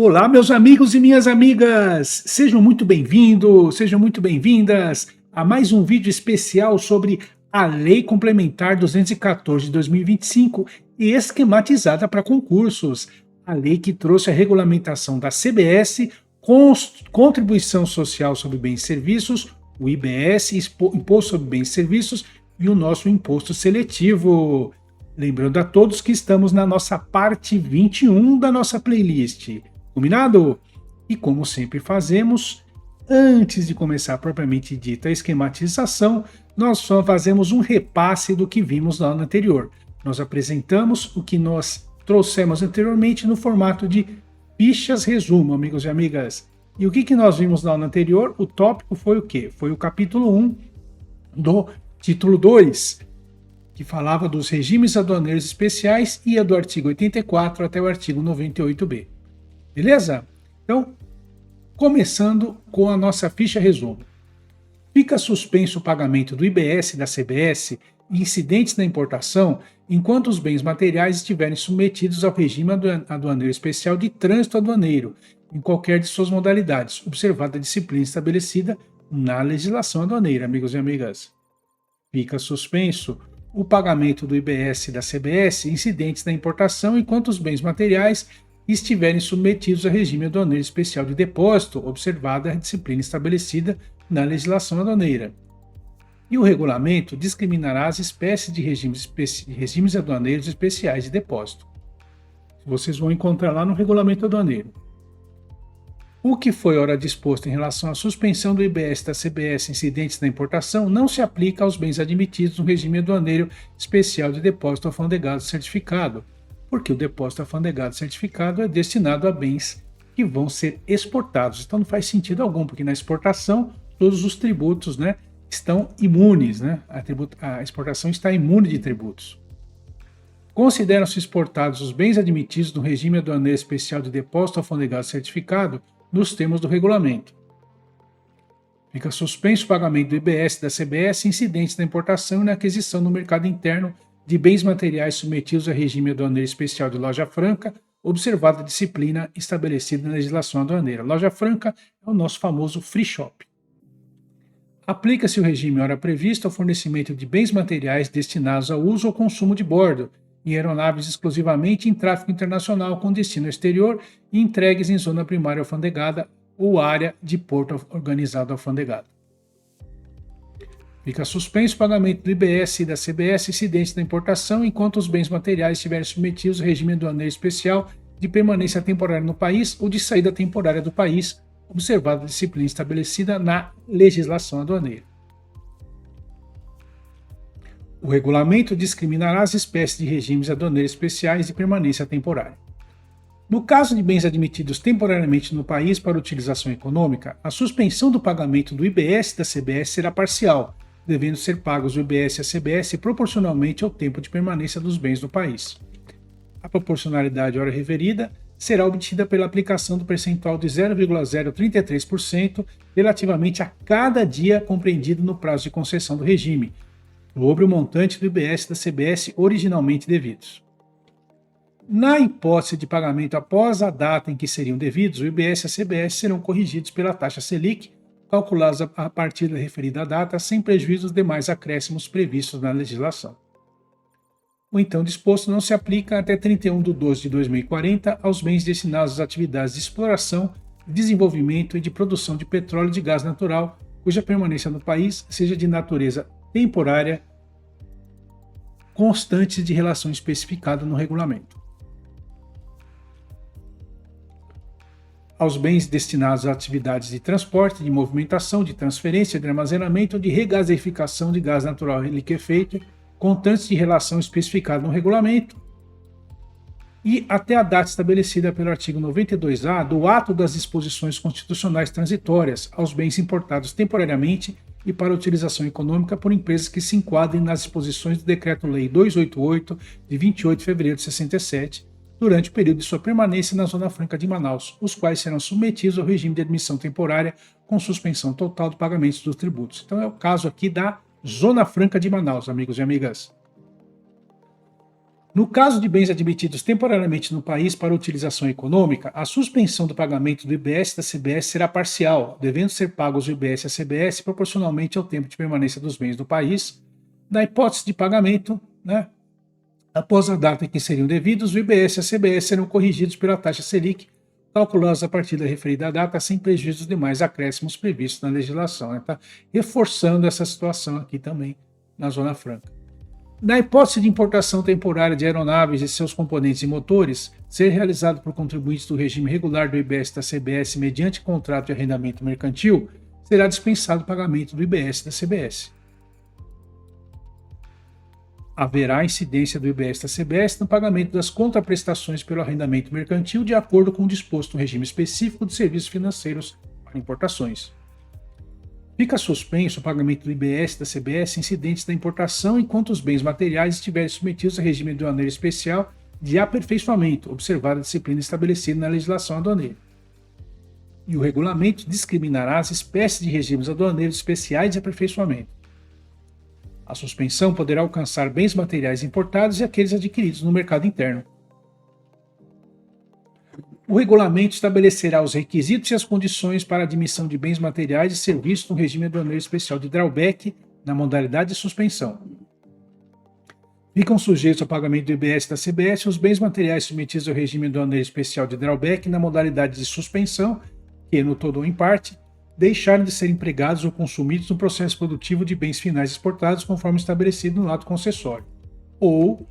Olá, meus amigos e minhas amigas! Sejam muito bem-vindos, sejam muito bem-vindas a mais um vídeo especial sobre a Lei Complementar 214 de 2025 e esquematizada para concursos. A lei que trouxe a regulamentação da CBS, Contribuição Social sobre Bens e Serviços, o IBS, Imposto sobre Bens e Serviços e o nosso Imposto Seletivo. Lembrando a todos que estamos na nossa parte 21 da nossa playlist. Combinado? E como sempre fazemos, antes de começar propriamente dita a esquematização, nós só fazemos um repasse do que vimos no ano anterior. Nós apresentamos o que nós trouxemos anteriormente no formato de fichas resumo, amigos e amigas. E o que nós vimos no ano anterior? O tópico foi o quê? Foi o capítulo 1 do título 2, que falava dos regimes aduaneiros especiais e ia do artigo 84 até o artigo 98b. Beleza? Então, começando com a nossa ficha resumo. Fica suspenso o pagamento do IBS e da CBS incidentes na importação enquanto os bens materiais estiverem submetidos ao regime aduaneiro especial de trânsito aduaneiro, em qualquer de suas modalidades, observada a disciplina estabelecida na legislação aduaneira, amigos e amigas. Fica suspenso o pagamento do IBS e da CBS incidentes na importação enquanto os bens materiais estiverem submetidos a regime aduaneiro especial de depósito, observada a disciplina estabelecida na legislação aduaneira. E o regulamento discriminará as espécies de regimes aduaneiros especiais de depósito. Vocês vão encontrar lá no regulamento aduaneiro. O que foi ora disposto em relação à suspensão do IBS da CBS incidentes na importação não se aplica aos bens admitidos no regime aduaneiro especial de depósito alfandegado certificado, porque o depósito alfandegado certificado é destinado a bens que vão ser exportados. Então não faz sentido algum, porque na exportação todos os tributos, estão imunes, a exportação está imune de tributos. Consideram-se exportados os bens admitidos no regime aduaneiro especial de depósito alfandegado certificado nos termos do regulamento. Fica suspenso o pagamento do IBS e da CBS incidentes na importação e na aquisição no mercado interno de bens materiais submetidos a regime aduaneiro especial de loja franca, observada a disciplina estabelecida na legislação aduaneira. Loja franca é o nosso famoso free shop. Aplica-se o regime ora previsto ao fornecimento de bens materiais destinados ao uso ou consumo de bordo, em aeronaves exclusivamente em tráfego internacional com destino exterior e entregues em zona primária alfandegada ou área de porto organizado alfandegado. Fica suspenso o pagamento do IBS e da CBS incidentes na importação enquanto os bens materiais estiverem submetidos ao regime aduaneiro especial de permanência temporária no país ou de saída temporária do país, observada a disciplina estabelecida na legislação aduaneira. O regulamento discriminará as espécies de regimes aduaneiros especiais de permanência temporária. No caso de bens admitidos temporariamente no país para utilização econômica, a suspensão do pagamento do IBS e da CBS será parcial, devendo ser pagos o IBS e a CBS proporcionalmente ao tempo de permanência dos bens no país. A proporcionalidade hora referida será obtida pela aplicação do percentual de 0,033% relativamente a cada dia compreendido no prazo de concessão do regime, sobre o montante do IBS e da CBS originalmente devidos. Na hipótese de pagamento após a data em que seriam devidos, o IBS e a CBS serão corrigidos pela taxa Selic, calculados a partir da referida data, sem prejuízo dos demais acréscimos previstos na legislação. O então disposto não se aplica até 31 de 12 de 2040 aos bens destinados às atividades de exploração, desenvolvimento e de produção de petróleo e de gás natural, cuja permanência no país seja de natureza temporária, constantes de relação especificada no regulamento. Aos bens destinados a atividades de transporte, de movimentação, de transferência, de armazenamento ou de regasificação de gás natural liquefeito, constantes de relação especificada no regulamento, e até a data estabelecida pelo artigo 92A do ato das disposições constitucionais transitórias aos bens importados temporariamente e para utilização econômica por empresas que se enquadrem nas disposições do Decreto-Lei 288, de 28 de fevereiro de 67, durante o período de sua permanência na Zona Franca de Manaus, os quais serão submetidos ao regime de admissão temporária com suspensão total do pagamento dos tributos. Então é o caso aqui da Zona Franca de Manaus, amigos e amigas. No caso de bens admitidos temporariamente no país para utilização econômica, a suspensão do pagamento do IBS da CBS será parcial, devendo ser pagos o IBS à CBS proporcionalmente ao tempo de permanência dos bens no país. Na hipótese de pagamento, após a data em que seriam devidos, o IBS e a CBS serão corrigidos pela taxa Selic, calculados a partir da referida data, sem prejuízo dos demais acréscimos previstos na legislação. Está reforçando essa situação aqui também na Zona Franca. Na hipótese de importação temporária de aeronaves e seus componentes e motores, ser realizado por contribuintes do regime regular do IBS da CBS mediante contrato de arrendamento mercantil, será dispensado o pagamento do IBS da CBS. Haverá incidência do IBS da CBS no pagamento das contraprestações pelo arrendamento mercantil de acordo com o disposto no regime específico de serviços financeiros para importações. Fica suspenso o pagamento do IBS da CBS incidentes da importação enquanto os bens materiais estiverem submetidos a regime aduaneiro especial de aperfeiçoamento, observada a disciplina estabelecida na legislação aduaneira. E o regulamento discriminará as espécies de regimes aduaneiros especiais de aperfeiçoamento. A suspensão poderá alcançar bens materiais importados e aqueles adquiridos no mercado interno. O regulamento estabelecerá os requisitos e as condições para a admissão de bens materiais e serviços no regime aduaneiro especial de drawback na modalidade de suspensão. Ficam sujeitos ao pagamento do IBS da CBS os bens materiais submetidos ao regime aduaneiro especial de drawback na modalidade de suspensão, que, no todo ou em parte, deixarem de ser empregados ou consumidos no processo produtivo de bens finais exportados conforme estabelecido no ato concessório, ou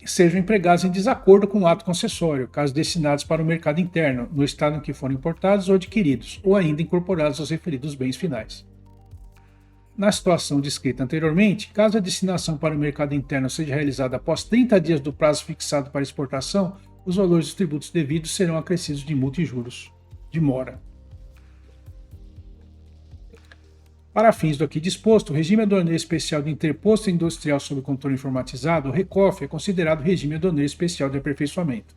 sejam empregados em desacordo com o ato concessório, caso destinados para o mercado interno, no estado em que foram importados ou adquiridos, ou ainda incorporados aos referidos bens finais. Na situação descrita anteriormente, caso a destinação para o mercado interno seja realizada após 30 dias do prazo fixado para exportação, os valores dos tributos devidos serão acrescidos de multa e juros de mora. Para fins do aqui disposto, o regime aduaneiro especial de interposto industrial sob controle informatizado, o RECOF, é considerado regime aduaneiro especial de aperfeiçoamento.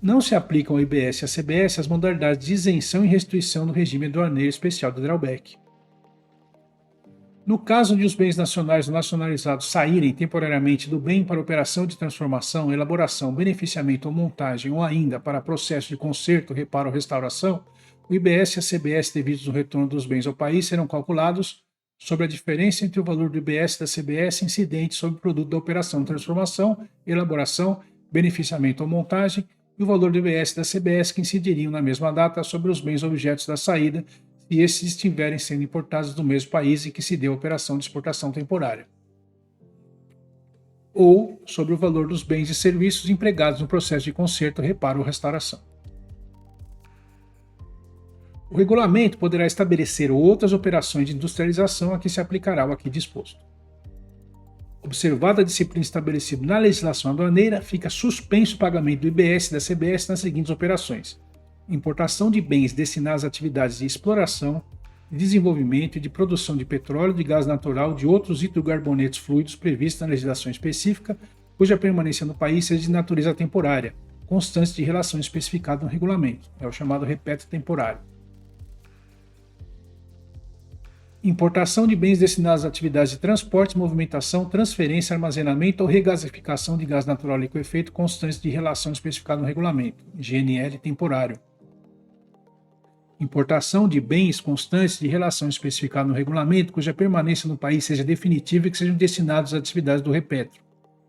Não se aplicam ao IBS e à CBS as modalidades de isenção e restituição do regime aduaneiro especial de drawback. No caso de os bens nacionais ou nacionalizados saírem temporariamente do bem para operação de transformação, elaboração, beneficiamento ou montagem, ou ainda para processo de conserto, reparo ou restauração, o IBS e a CBS devidos no retorno dos bens ao país serão calculados sobre a diferença entre o valor do IBS e da CBS incidente sobre o produto da operação de transformação, elaboração, beneficiamento ou montagem e o valor do IBS e da CBS que incidiriam na mesma data sobre os bens objetos da saída se esses estiverem sendo importados do mesmo país em que se deu a operação de exportação temporária, ou sobre o valor dos bens e serviços empregados no processo de conserto, reparo ou restauração. O regulamento poderá estabelecer outras operações de industrialização a que se aplicará o aqui disposto. Observada a disciplina estabelecida na legislação aduaneira, fica suspenso o pagamento do IBS e da CBS nas seguintes operações: importação de bens destinados a atividades de exploração, de desenvolvimento e de produção de petróleo, de gás natural, de outros hidrocarbonetos fluidos previstos na legislação específica, cuja permanência no país seja de natureza temporária, constante de relação especificada no regulamento, é o chamado repetro temporário. Importação de bens destinados a atividades de transporte, movimentação, transferência, armazenamento ou regasificação de gás natural liquefeito constantes de relação especificada no regulamento, GNL temporário. Importação de bens constantes de relação especificada no regulamento cuja permanência no país seja definitiva e que sejam destinados a atividades do repetro,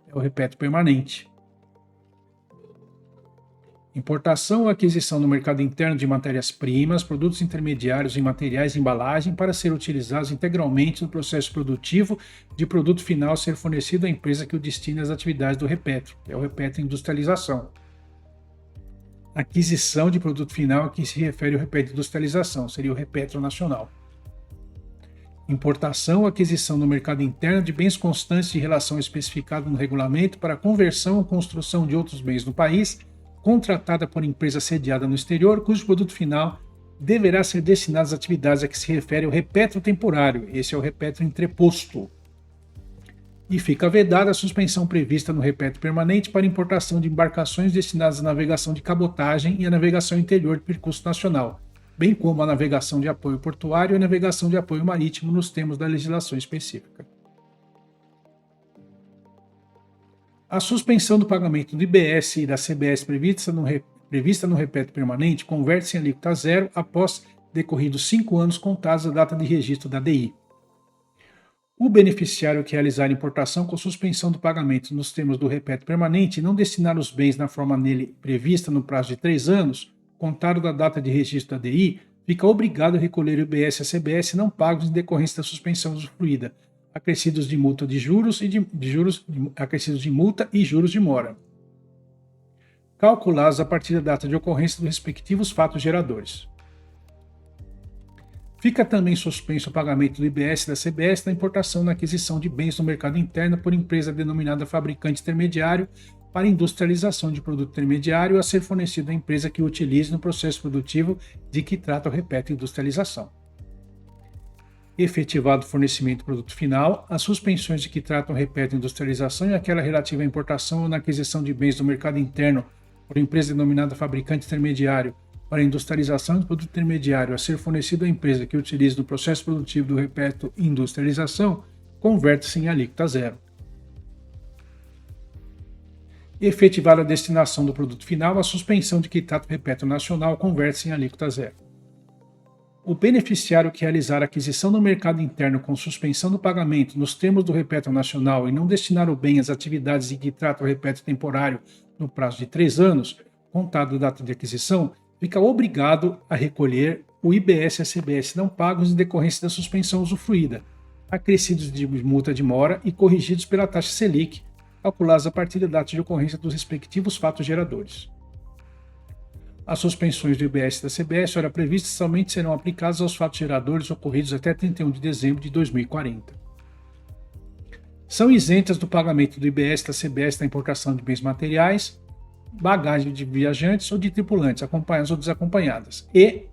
é o repetro permanente. Importação ou aquisição no mercado interno de matérias-primas, produtos intermediários e materiais de embalagem para ser utilizados integralmente no processo produtivo de produto final a ser fornecido à empresa que o destine às atividades do repetro, que é o repetro industrialização. Aquisição de produto final a que se refere o repetro industrialização, seria o repetro nacional. Importação ou aquisição no mercado interno de bens constantes de relação especificada no regulamento para conversão ou construção de outros bens no país, contratada por empresa sediada no exterior, cujo produto final deverá ser destinado às atividades a que se refere o repetro temporário, esse é o repetro entreposto. E fica vedada a suspensão prevista no repetro permanente para importação de embarcações destinadas à navegação de cabotagem e à navegação interior de percurso nacional, bem como a navegação de apoio portuário e a navegação de apoio marítimo nos termos da legislação específica. A suspensão do pagamento do IBS e da CBS prevista no repete permanente converte-se em alíquota zero após decorridos 5 anos contados da data de registro da DI. O beneficiário que realizar importação com suspensão do pagamento nos termos do repete permanente e não destinar os bens na forma nele prevista no prazo de 3 anos, contado da data de registro da DI, fica obrigado a recolher o IBS e a CBS não pagos em decorrência da suspensão usufruída, acrescidos de multa de juros acrescidos de multa e juros de mora, calculados a partir da data de ocorrência dos respectivos fatos geradores. Fica também suspenso o pagamento do IBS e da CBS na importação e na aquisição de bens no mercado interno por empresa denominada fabricante intermediário para industrialização de produto intermediário a ser fornecido à empresa que o utilize no processo produtivo de que trata o repete industrialização. Efetivado o fornecimento do produto final, as suspensões de que tratam o repete industrialização e aquela relativa à importação ou na aquisição de bens no mercado interno por empresa denominada fabricante intermediário para a industrialização de produto intermediário a ser fornecido à empresa que utilize no processo produtivo do repete industrialização, converte-se em alíquota zero. Efetivada a destinação do produto final, a suspensão de que trata o repete nacional converte-se em alíquota zero. O beneficiário que realizar a aquisição no mercado interno com suspensão do pagamento nos termos do repete nacional e não destinar o bem às atividades de que trata o repete temporário no prazo de 3 anos, contado da data de aquisição, fica obrigado a recolher o IBS e a CBS não pagos em decorrência da suspensão usufruída, acrescidos de multa de mora e corrigidos pela taxa Selic, calculados a partir da data de ocorrência dos respectivos fatos geradores. As suspensões do IBS e da CBS, ora previstas, somente serão aplicadas aos fatos geradores ocorridos até 31 de dezembro de 2040. São isentas do pagamento do IBS e da CBS na importação de bens materiais, bagagem de viajantes ou de tripulantes, acompanhadas ou desacompanhadas, e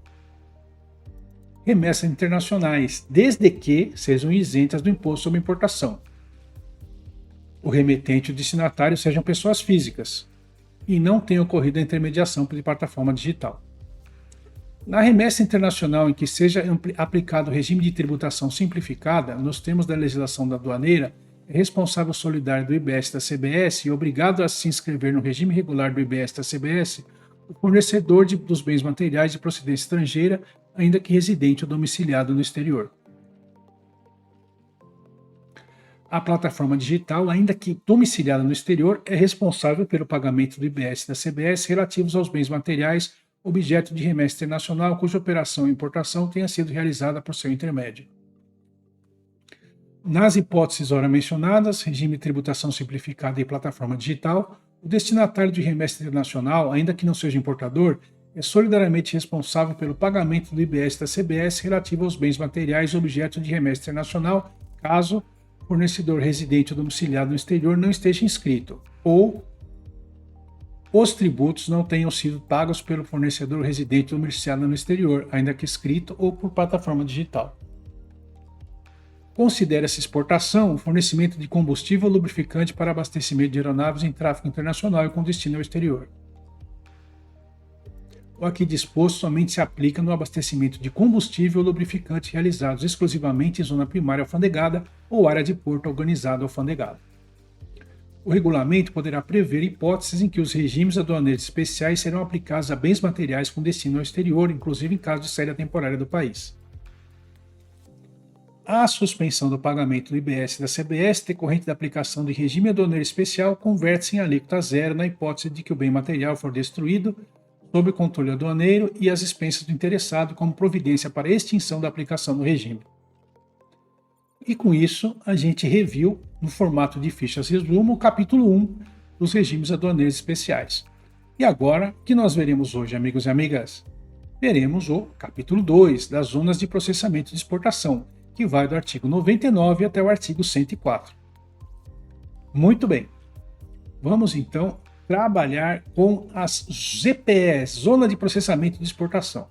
remessas internacionais, desde que sejam isentas do imposto sobre importação. O remetente e o destinatário sejam pessoas físicas e não tenha ocorrido a intermediação por plataforma digital. Na remessa internacional em que seja aplicado o regime de tributação simplificada, nos termos da legislação da aduaneira, é responsável solidário do IBS e da CBS e obrigado a se inscrever no regime regular do IBS e da CBS o fornecedor dos bens materiais de procedência estrangeira, ainda que residente ou domiciliado no exterior. A plataforma digital, ainda que domiciliada no exterior, é responsável pelo pagamento do IBS e da CBS relativos aos bens materiais objeto de remessa internacional cuja operação e importação tenha sido realizada por seu intermédio. Nas hipóteses ora mencionadas, regime de tributação simplificada e plataforma digital, o destinatário de remessa internacional, ainda que não seja importador, é solidariamente responsável pelo pagamento do IBS e da CBS relativo aos bens materiais objeto de remessa internacional, caso o fornecedor residente ou domiciliado no exterior não esteja inscrito, ou os tributos não tenham sido pagos pelo fornecedor residente ou domiciliado no exterior, ainda que escrito ou por plataforma digital. Considera-se exportação o fornecimento de combustível ou lubrificante para abastecimento de aeronaves em tráfego internacional e com destino ao exterior. O aqui disposto somente se aplica no abastecimento de combustível ou lubrificante realizados exclusivamente em zona primária alfandegada ou área de porto organizado alfandegado. O regulamento poderá prever hipóteses em que os regimes aduaneiros especiais serão aplicados a bens materiais com destino ao exterior, inclusive em caso de saída temporária do país. A suspensão do pagamento do IBS e da CBS decorrente da aplicação de regime aduaneiro especial converte-se em alíquota zero na hipótese de que o bem material for destruído sob controle aduaneiro e as expensas do interessado como providência para a extinção da aplicação do regime. E com isso, a gente reviu, no formato de fichas resumo, o capítulo 1 dos regimes aduaneiros especiais. E agora, o que nós veremos hoje, amigos e amigas? Veremos o capítulo 2 das zonas de processamento de exportação, que vai do artigo 99 até o artigo 104. Muito bem. Vamos então trabalhar com as ZPEs, Zona de Processamento de Exportação.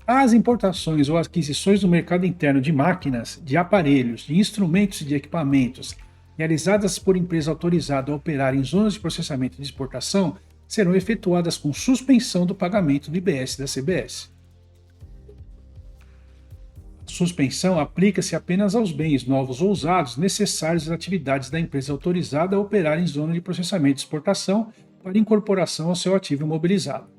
As importações ou aquisições no mercado interno de máquinas, de aparelhos, de instrumentos e de equipamentos realizadas por empresa autorizada a operar em zonas de processamento de exportação serão efetuadas com suspensão do pagamento do IBS e da CBS. Suspensão aplica-se apenas aos bens novos ou usados necessários às atividades da empresa autorizada a operar em zona de processamento e exportação para incorporação ao seu ativo imobilizado.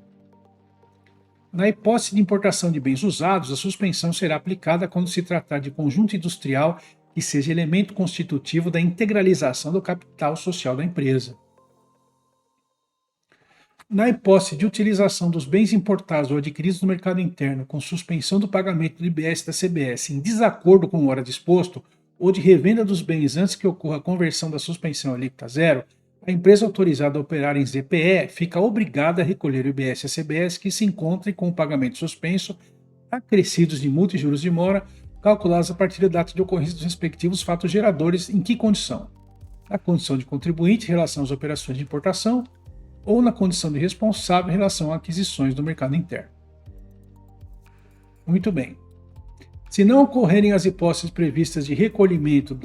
Na hipótese de importação de bens usados, a suspensão será aplicada quando se tratar de conjunto industrial que seja elemento constitutivo da integralização do capital social da empresa. Na hipótese de utilização dos bens importados ou adquiridos no mercado interno com suspensão do pagamento do IBS da CBS em desacordo com o ora disposto, ou de revenda dos bens antes que ocorra a conversão da suspensão alíquota zero, a empresa autorizada a operar em ZPE fica obrigada a recolher o IBS à CBS que se encontre com o pagamento suspenso, acrescidos de multa e juros de mora, calculados a partir da data de ocorrência dos respectivos fatos geradores. Em que condição? Na condição de contribuinte em relação às operações de importação ou na condição de responsável em relação a aquisições do mercado interno. Muito bem. Se não ocorrerem as hipóteses previstas de recolhimento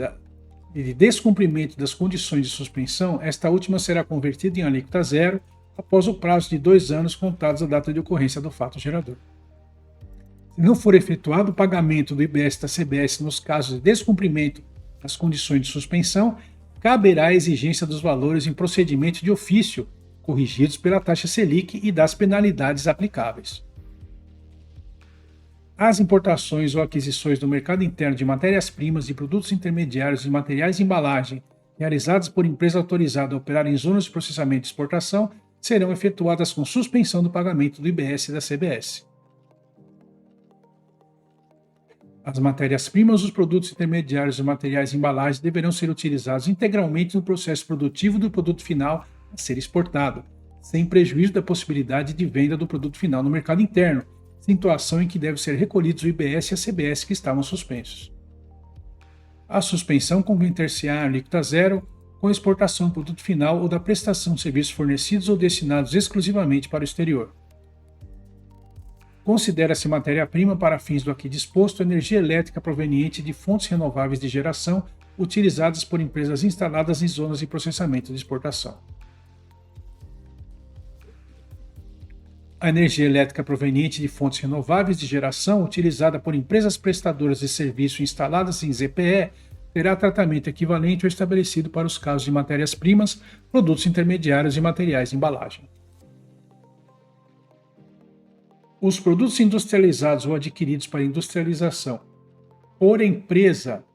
e de descumprimento das condições de suspensão, esta última será convertida em alíquota zero após o prazo de 2 anos contados da data de ocorrência do fato gerador. Se não for efetuado o pagamento do IBS da CBS nos casos de descumprimento das condições de suspensão, caberá a exigência dos valores em procedimento de ofício, corrigidos pela taxa Selic e das penalidades aplicáveis. As importações ou aquisições do mercado interno de matérias-primas, de produtos intermediários e materiais de embalagem realizadas por empresa autorizada a operar em zonas de processamento e exportação serão efetuadas com suspensão do pagamento do IBS da CBS. As matérias-primas, os produtos intermediários e materiais de embalagem deverão ser utilizados integralmente no processo produtivo do produto final a ser exportado, sem prejuízo da possibilidade de venda do produto final no mercado interno, situação em que devem ser recolhidos o IBS e a CBS que estavam suspensos. A suspensão converter-se-á em alíquota zero com a exportação do produto final ou da prestação de serviços fornecidos ou destinados exclusivamente para o exterior. Considera-se matéria-prima para fins do aqui disposto energia elétrica proveniente de fontes renováveis de geração utilizadas por empresas instaladas em zonas de processamento de exportação. A energia elétrica proveniente de fontes renováveis de geração utilizada por empresas prestadoras de serviço instaladas em ZPE terá tratamento equivalente ao estabelecido para os casos de matérias-primas, produtos intermediários e materiais de embalagem. Os produtos industrializados ou adquiridos para industrialização por empresa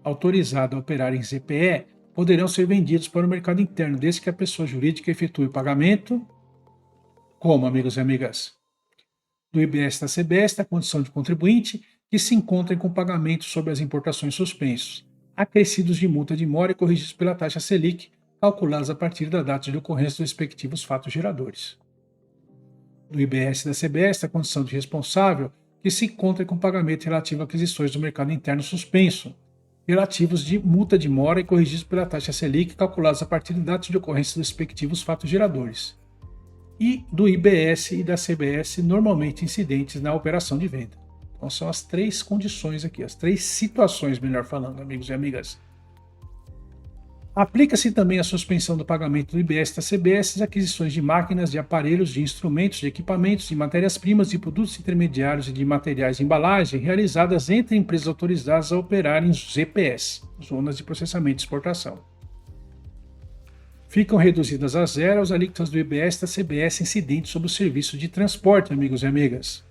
autorizada a operar em ZPE poderão ser vendidos para o mercado interno desde que a pessoa jurídica efetue o pagamento. Como, amigos e amigas? Do IBS da CBS, da condição de contribuinte, que se encontrem com pagamento sobre as importações suspensos, acrescidos de multa de mora e corrigidos pela taxa Selic, calculados a partir da data de ocorrência dos respectivos fatos geradores. Do IBS da CBS, da condição de responsável, que se encontrem com pagamento relativo a aquisições do mercado interno suspenso, relativos de multa de mora e corrigidos pela taxa Selic, calculados a partir da data de ocorrência dos respectivos fatos geradores. E do IBS e da CBS normalmente incidentes na operação de venda. Então são as 3 condições aqui, as 3 situações, melhor falando, amigos e amigas. Aplica-se também a suspensão do pagamento do IBS da CBS às aquisições de máquinas, de aparelhos, de instrumentos, de equipamentos, de matérias-primas, de produtos intermediários e de materiais de embalagem realizadas entre empresas autorizadas a operar em ZPS, Zonas de Processamento e Exportação. Ficam reduzidas a zero as alíquotas do IBS da CBS incidentes sobre o serviço de transporte, amigos e amigas,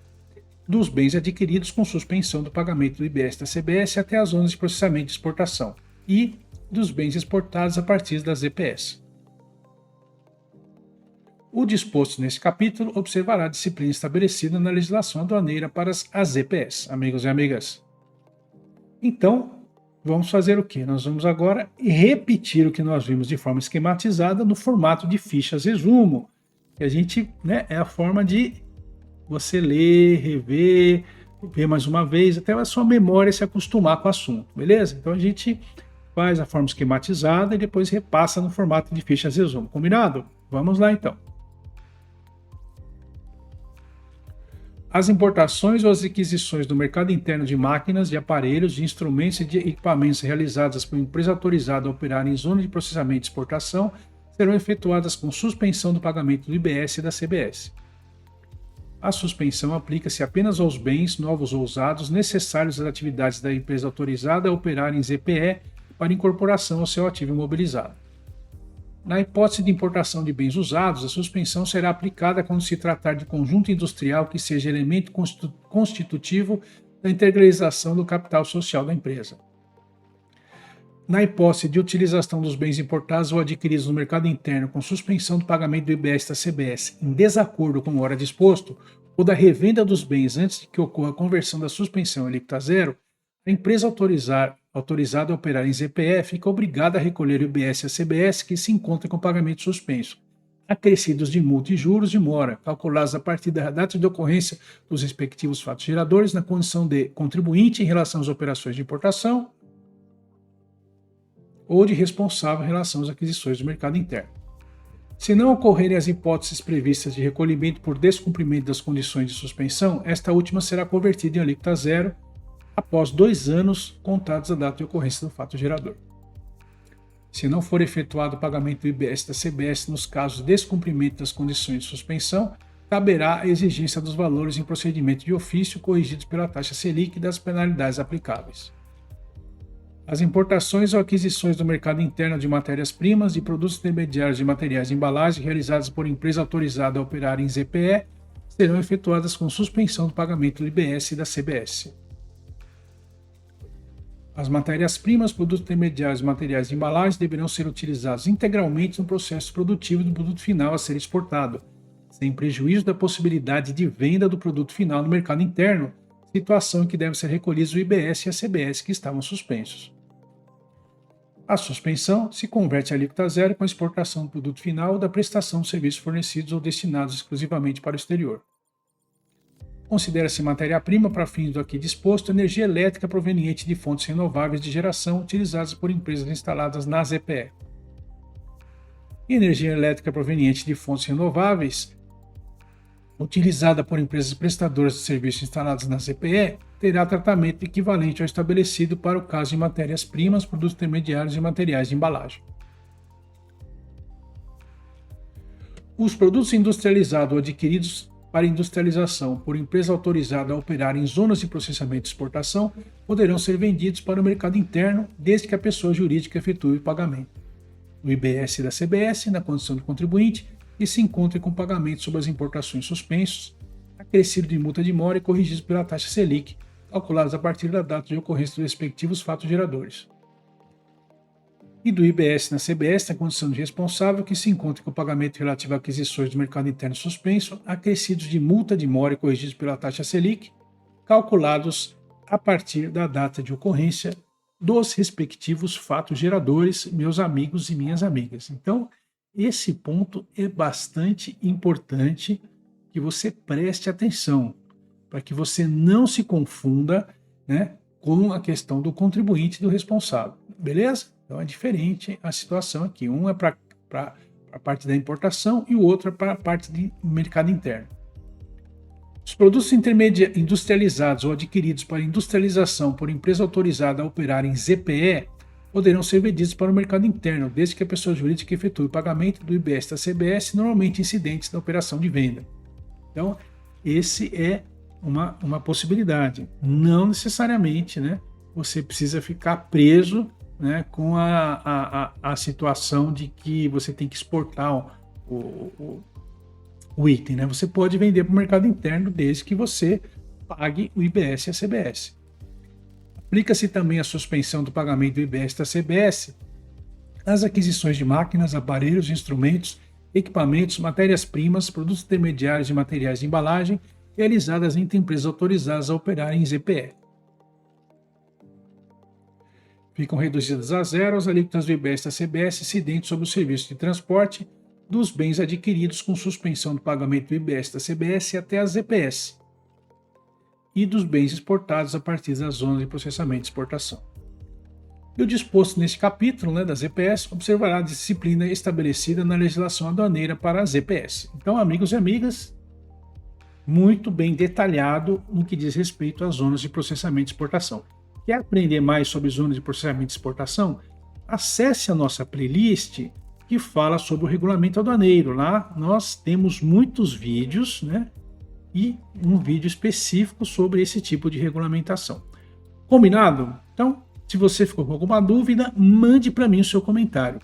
dos bens adquiridos com suspensão do pagamento do IBS da CBS até as zonas de processamento e exportação e dos bens exportados a partir das ZPS. O disposto nesse capítulo observará a disciplina estabelecida na legislação aduaneira para as ZPS, amigos e amigas. Então, vamos fazer o quê? Nós vamos agora repetir o que nós vimos de forma esquematizada no formato de fichas resumo. Que a gente, é a forma de você ler, rever, ver mais uma vez, até a sua memória se acostumar com o assunto, beleza? Então a gente faz a forma esquematizada e depois repassa no formato de fichas resumo. Combinado? Vamos lá então. As importações ou as aquisições do mercado interno de máquinas, de aparelhos, de instrumentos e de equipamentos realizadas por empresa autorizada a operar em zona de processamento e exportação serão efetuadas com suspensão do pagamento do IBS e da CBS. A suspensão aplica-se apenas aos bens novos ou usados necessários às atividades da empresa autorizada a operar em ZPE para incorporação ao seu ativo imobilizado. Na hipótese de importação de bens usados, a suspensão será aplicada quando se tratar de conjunto industrial que seja elemento constitutivo da integralização do capital social da empresa. Na hipótese de utilização dos bens importados ou adquiridos no mercado interno com suspensão do pagamento do IBS da CBS em desacordo com o ora disposto, ou da revenda dos bens antes de que ocorra a conversão da suspensão em alíquota zero, a empresa autorizada a operar em ZPE fica obrigada a recolher o IBS e a CBS que se encontra com pagamento suspenso, acrescidos de multa e juros de mora, calculados a partir da data de ocorrência dos respectivos fatos geradores na condição de contribuinte em relação às operações de importação ou de responsável em relação às aquisições do mercado interno. Se não ocorrerem as hipóteses previstas de recolhimento por descumprimento das condições de suspensão, esta última será convertida em alíquota zero após 2 anos contados da data de ocorrência do fato gerador. Se não for efetuado o pagamento do IBS da CBS nos casos de descumprimento das condições de suspensão, caberá a exigência dos valores em procedimento de ofício corrigidos pela taxa Selic e das penalidades aplicáveis. As importações ou aquisições do mercado interno de matérias-primas, de produtos intermediários e materiais de embalagem realizadas por empresa autorizada a operar em ZPE serão efetuadas com suspensão do pagamento do IBS e da CBS. As matérias-primas, produtos intermediários e materiais de embalagem deverão ser utilizados integralmente no processo produtivo do produto final a ser exportado, sem prejuízo da possibilidade de venda do produto final no mercado interno, situação em que devem ser recolhidos o IBS e a CBS que estavam suspensos. A suspensão se converte a alíquota zero com a exportação do produto final ou da prestação de serviços fornecidos ou destinados exclusivamente para o exterior. Considera-se matéria-prima para fins do aqui disposto energia elétrica proveniente de fontes renováveis de geração utilizadas por empresas instaladas na ZPE. Energia elétrica proveniente de fontes renováveis utilizada por empresas prestadoras de serviços instaladas na ZPE terá tratamento equivalente ao estabelecido para o caso de matérias-primas, produtos intermediários e materiais de embalagem. Os produtos industrializados ou adquiridos para industrialização por empresa autorizada a operar em zonas de processamento e exportação poderão ser vendidos para o mercado interno desde que a pessoa jurídica efetue o pagamento do IBS da CBS na condição de contribuinte e se encontre com pagamento sobre as importações suspensos, acrescido de multa de mora e corrigidos pela taxa Selic, calculados a partir da data de ocorrência dos respectivos fatos geradores. E do IBS na CBS na condição de responsável que se encontre com o pagamento relativo a aquisições do mercado interno suspenso, acrescidos de multa de mora e corrigidos pela taxa Selic, calculados a partir da data de ocorrência dos respectivos fatos geradores, meus amigos e minhas amigas. Então, esse ponto é bastante importante que você preste atenção, para que você não se confunda, né, com a questão do contribuinte e do responsável, beleza? Então é diferente a situação aqui. Um é para a parte da importação e o outro é para a parte do mercado interno. Os produtos industrializados ou adquiridos para industrialização por empresa autorizada a operar em ZPE poderão ser vendidos para o mercado interno, desde que a pessoa jurídica efetue o pagamento do IBS da CBS, normalmente incidentes da operação de venda. Então, esse é uma possibilidade. Não necessariamente, né, você precisa ficar preso, né, com a situação de que você tem que exportar o item. Né? Você pode vender para o mercado interno desde que você pague o IBS e a CBS. Aplica-se também a suspensão do pagamento do IBS da CBS às aquisições de máquinas, aparelhos, instrumentos, equipamentos, matérias-primas, produtos intermediários e materiais de embalagem realizadas entre empresas autorizadas a operar em ZPE. Ficam reduzidas a zero as alíquotas do IBS da CBS incidentes sobre o serviço de transporte dos bens adquiridos com suspensão do pagamento do IBS da CBS até a ZPS e dos bens exportados a partir das zonas de processamento e exportação. E o disposto neste capítulo, né, da ZPS observará a disciplina estabelecida na legislação aduaneira para a ZPS. Então, amigos e amigas, muito bem detalhado no que diz respeito às zonas de processamento e exportação. Quer aprender mais sobre zonas de processamento e exportação? Acesse a nossa playlist que fala sobre o regulamento aduaneiro. Lá nós temos muitos vídeos, né, e um vídeo específico sobre esse tipo de regulamentação. Combinado? Então, se você ficou com alguma dúvida, mande para mim o seu comentário.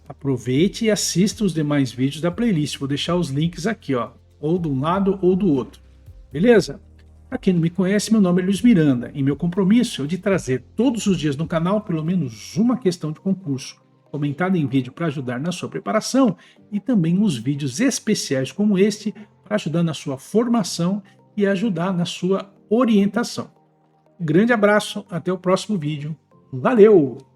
Aproveite e assista os demais vídeos da playlist. Vou deixar os links aqui, ó, ou de um lado ou do outro. Beleza? Para quem não me conhece, meu nome é Luiz Miranda e meu compromisso é o de trazer todos os dias no canal pelo menos uma questão de concurso comentada em vídeo para ajudar na sua preparação e também os vídeos especiais como este para ajudar na sua formação e ajudar na sua orientação. Um grande abraço, até o próximo vídeo. Valeu!